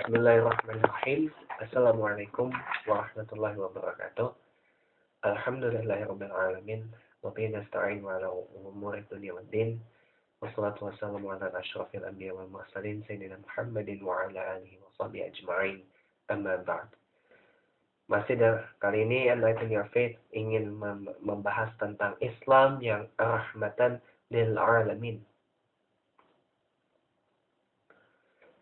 Bismillahirrahmanirrahim. Assalamualaikum warahmatullahi wabarakatuh. Alhamdulillahirabbil alamin. Wa bihi nasta'in ala umuri dunya waddin. Wassalatu wassalamu ala asyrafil anbiya wal mursalin sayyidina Muhammadin wa ala alihi wa sahbihi ajma'in. Amma ba'd. Masih kali ini Enlighten Your Faith ingin membahas tentang Islam yang rahmatan lil alamin.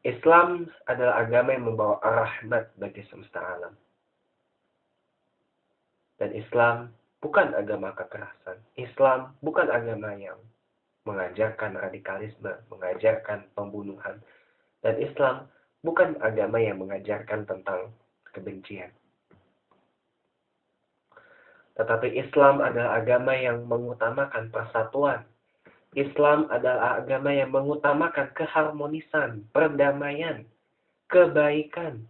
Islam adalah agama yang membawa rahmat bagi semesta alam. Dan Islam bukan agama kekerasan. Islam bukan agama yang mengajarkan radikalisme, mengajarkan pembunuhan. Dan Islam bukan agama yang mengajarkan tentang kebencian. Tetapi Islam adalah agama yang mengutamakan persatuan. Islam adalah agama yang mengutamakan keharmonisan, perdamaian, kebaikan,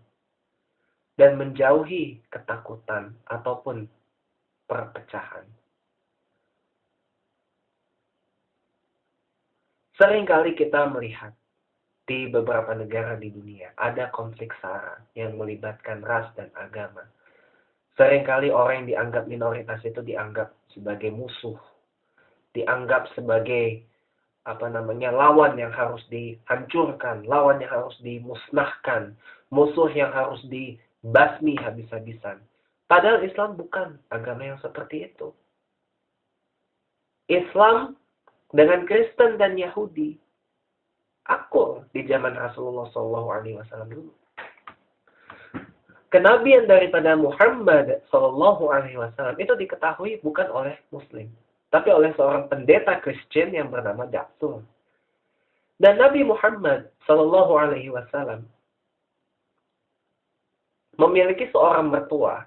dan menjauhi ketakutan ataupun perpecahan. Seringkali kita melihat di beberapa negara di dunia ada konflik SARA yang melibatkan ras dan agama. Seringkali orang yang dianggap minoritas itu dianggap sebagai musuh. Dianggap sebagai lawan yang harus dihancurkan, lawan yang harus dimusnahkan, musuh yang harus dibasmi habis-habisan. Padahal Islam bukan agama yang seperti itu. Islam dengan Kristen dan Yahudi akur di zaman Rasulullah SAW dulu. Kenabian daripada Muhammad SAW itu diketahui bukan oleh Muslim, tapi oleh seorang pendeta Kristen yang bernama Jackson. Dan Nabi Muhammad SAW memiliki seorang mertua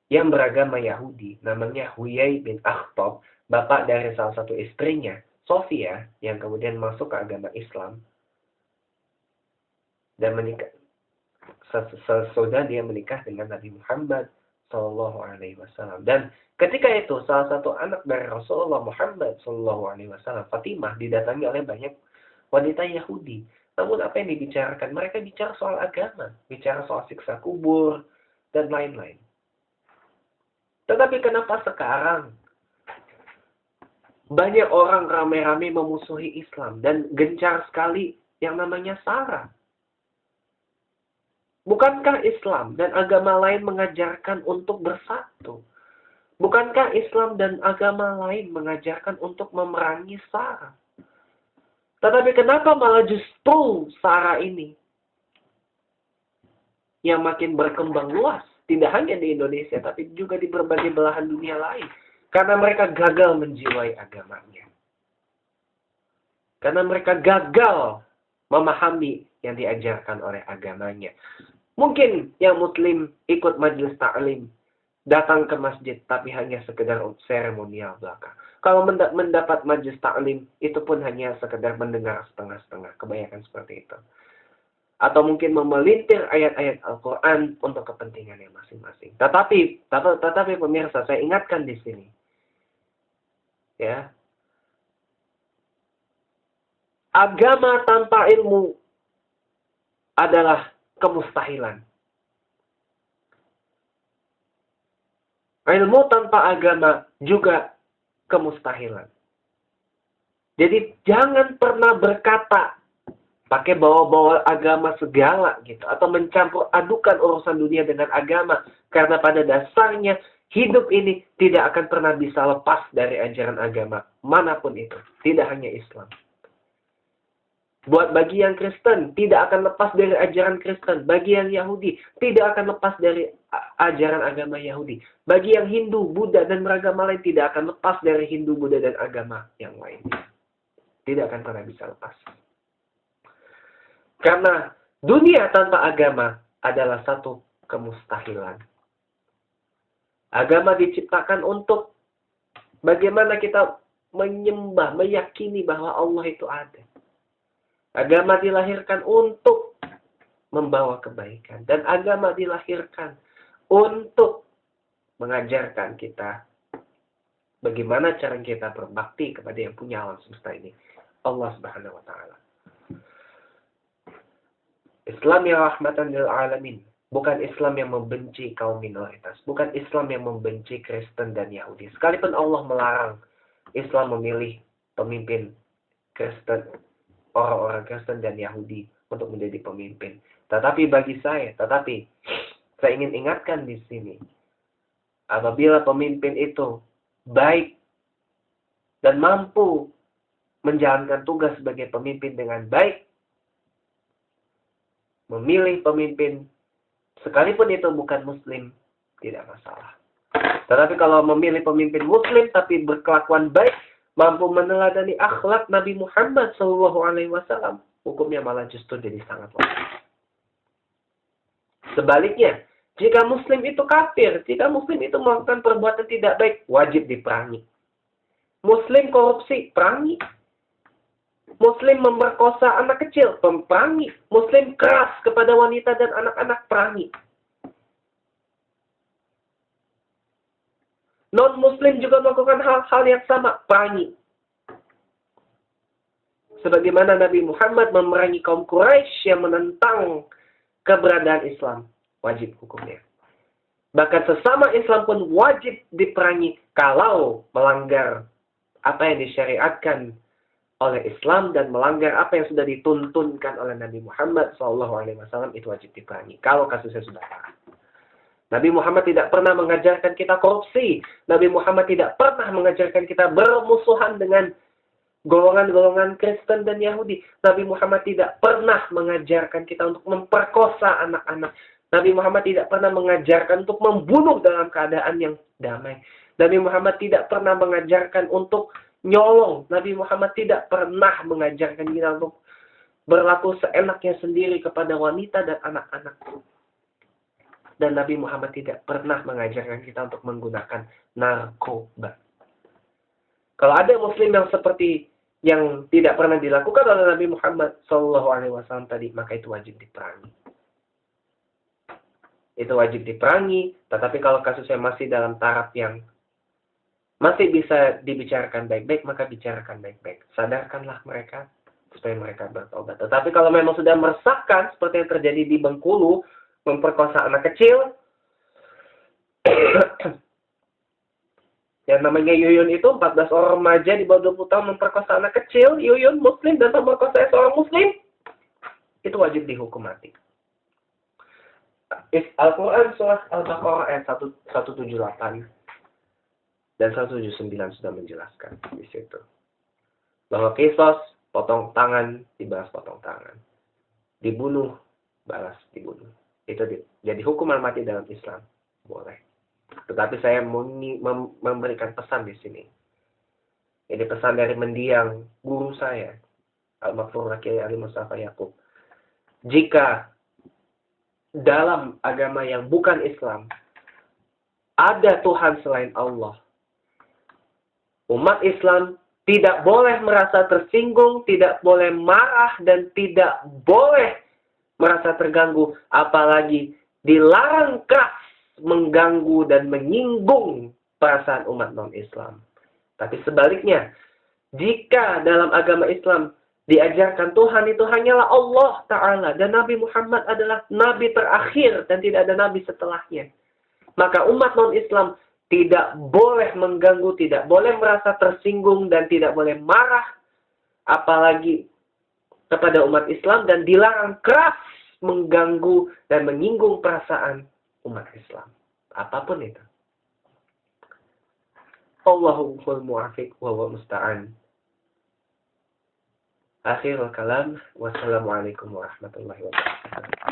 yang beragama Yahudi, namanya Huyai bin Akhtab, bapak dari salah satu istrinya, Sofia, yang kemudian masuk ke agama Islam dan menikah. Sesudah dia menikah dengan Nabi Muhammad SAW. Dan ketika itu salah satu anak dari Rasulullah Muhammad SAW, Fatimah, didatangi oleh banyak wanita Yahudi. Namun apa yang dibicarakan? Mereka bicara soal agama, bicara soal siksa kubur, dan lain-lain. Tetapi kenapa sekarang banyak orang ramai-ramai memusuhi Islam dan gencar sekali yang namanya SARA? Bukankah Islam dan agama lain mengajarkan untuk bersatu? Bukankah Islam dan agama lain mengajarkan untuk memerangi SARA? Tetapi kenapa malah justru SARA ini yang makin berkembang luas? Tidak hanya di Indonesia, tapi juga di berbagai belahan dunia lain. Karena mereka gagal menjiwai agamanya. Karena mereka gagal memahami yang diajarkan oleh agamanya. Mungkin yang Muslim ikut majelis ta'lim, datang ke masjid, tapi hanya sekedar seremonial belaka. Kalau mendapat majelis ta'lim, itu pun hanya sekedar mendengar setengah-setengah. Kebanyakan seperti itu. Atau mungkin memelintir ayat-ayat Al-Quran untuk kepentingannya masing-masing. Tetapi pemirsa, saya ingatkan di sini. Ya. Agama tanpa ilmu adalah kemustahilan. Ilmu tanpa agama juga kemustahilan. Jadi jangan pernah berkata pakai bawa-bawa agama segala gitu, atau mencampur adukan urusan dunia dengan agama, karena pada dasarnya hidup ini tidak akan pernah bisa lepas dari ajaran agama manapun itu, tidak hanya Islam. Buat bagi yang Kristen, tidak akan lepas dari ajaran Kristen. Bagi yang Yahudi, tidak akan lepas dari ajaran agama Yahudi. Bagi yang Hindu, Buddha, dan beragama lain, tidak akan lepas dari Hindu, Buddha, dan agama yang lain. Tidak akan pernah bisa lepas. Karena dunia tanpa agama adalah satu kemustahilan. Agama diciptakan untuk bagaimana kita menyembah, meyakini bahwa Allah itu ada. Agama dilahirkan untuk membawa kebaikan. Dan agama dilahirkan untuk mengajarkan kita bagaimana cara kita berbakti kepada yang punya alam semesta ini. Allah Subhanahu wa Ta'ala. Islam yang rahmatan lil alamin. Bukan Islam yang membenci kaum minoritas. Bukan Islam yang membenci Kristen dan Yahudi. Sekalipun Allah melarang Islam memilih pemimpin Kristen, orang-orang Kristen dan Yahudi untuk menjadi pemimpin. Tetapi saya ingin ingatkan di sini, apabila pemimpin itu baik dan mampu menjalankan tugas sebagai pemimpin dengan baik, memilih pemimpin sekalipun itu bukan Muslim, tidak masalah. Tetapi kalau memilih pemimpin Muslim tapi berkelakuan baik, mampu meneladani akhlak Nabi Muhammad SAW, hukumnya malah justru jadi sangat wajib. Sebaliknya, jika Muslim itu kafir, jika Muslim itu melakukan perbuatan tidak baik, wajib diperangi. Muslim korupsi, perangi. Muslim memerkosa anak kecil, perangi. Muslim keras kepada wanita dan anak-anak, perangi. Non-Muslim juga melakukan hal-hal yang sama, perangi. Sebagaimana Nabi Muhammad memerangi kaum Quraisy yang menentang keberadaan Islam, wajib hukumnya. Bahkan sesama Islam pun wajib diperangi kalau melanggar apa yang disyariatkan oleh Islam dan melanggar apa yang sudah dituntunkan oleh Nabi Muhammad SAW, itu wajib diperangi. Kalau kasusnya sudah parah. Nabi Muhammad tidak pernah mengajarkan kita korupsi. Nabi Muhammad tidak pernah mengajarkan kita bermusuhan dengan golongan-golongan Kristen dan Yahudi. Nabi Muhammad tidak pernah mengajarkan kita untuk memperkosa anak-anak. Nabi Muhammad tidak pernah mengajarkan untuk membunuh dalam keadaan yang damai. Nabi Muhammad tidak pernah mengajarkan untuk nyolong. Nabi Muhammad tidak pernah mengajarkan kita untuk berlaku seenaknya sendiri kepada wanita dan anak-anak. Dan Nabi Muhammad tidak pernah mengajarkan kita untuk menggunakan narkoba. Kalau ada Muslim yang seperti yang tidak pernah dilakukan oleh Nabi Muhammad SAW tadi, maka itu wajib diperangi. Itu wajib diperangi. Tetapi kalau kasusnya masih dalam taraf yang masih bisa dibicarakan baik-baik, maka bicarakan baik-baik. Sadarkanlah mereka supaya mereka bertobat. Tetapi kalau memang sudah meresahkan, seperti yang terjadi di Bengkulu, memperkosa anak kecil, yang namanya Yuyun itu 14 orang remaja di bawah 20 tahun memperkosa anak kecil, Yuyun Muslim dan memperkosa seorang Muslim, itu wajib dihukum mati. Al-Quran surah Al-Baqarah ayat 178 dan 179 sudah menjelaskan di situ bahwa kisos, potong tangan, dibalas potong tangan, dibunuh, balas dibunuh. Itu jadi hukuman mati dalam Islam, boleh. Tetapi saya memberikan pesan di sini. Ini pesan dari mendiang guru saya, Al-Maghfur Kiai Ali Mustafa Yaqub. Jika dalam agama yang bukan Islam ada Tuhan selain Allah, umat Islam tidak boleh merasa tersinggung, tidak boleh marah, dan tidak boleh merasa terganggu, apalagi dilarang keras mengganggu dan menyinggung perasaan umat non-Islam. Tapi sebaliknya, jika dalam agama Islam diajarkan Tuhan itu hanyalah Allah Ta'ala dan Nabi Muhammad adalah Nabi terakhir dan tidak ada Nabi setelahnya, maka umat non-Islam tidak boleh mengganggu, tidak boleh merasa tersinggung, dan tidak boleh marah, apalagi kepada umat Islam, dan dilarang keras mengganggu dan menyinggung perasaan umat Islam. Apapun itu. Allahumma mu'afiq wa huwa musta'an. Akhirul kalam. Wassalamualaikum warahmatullahi wabarakatuh.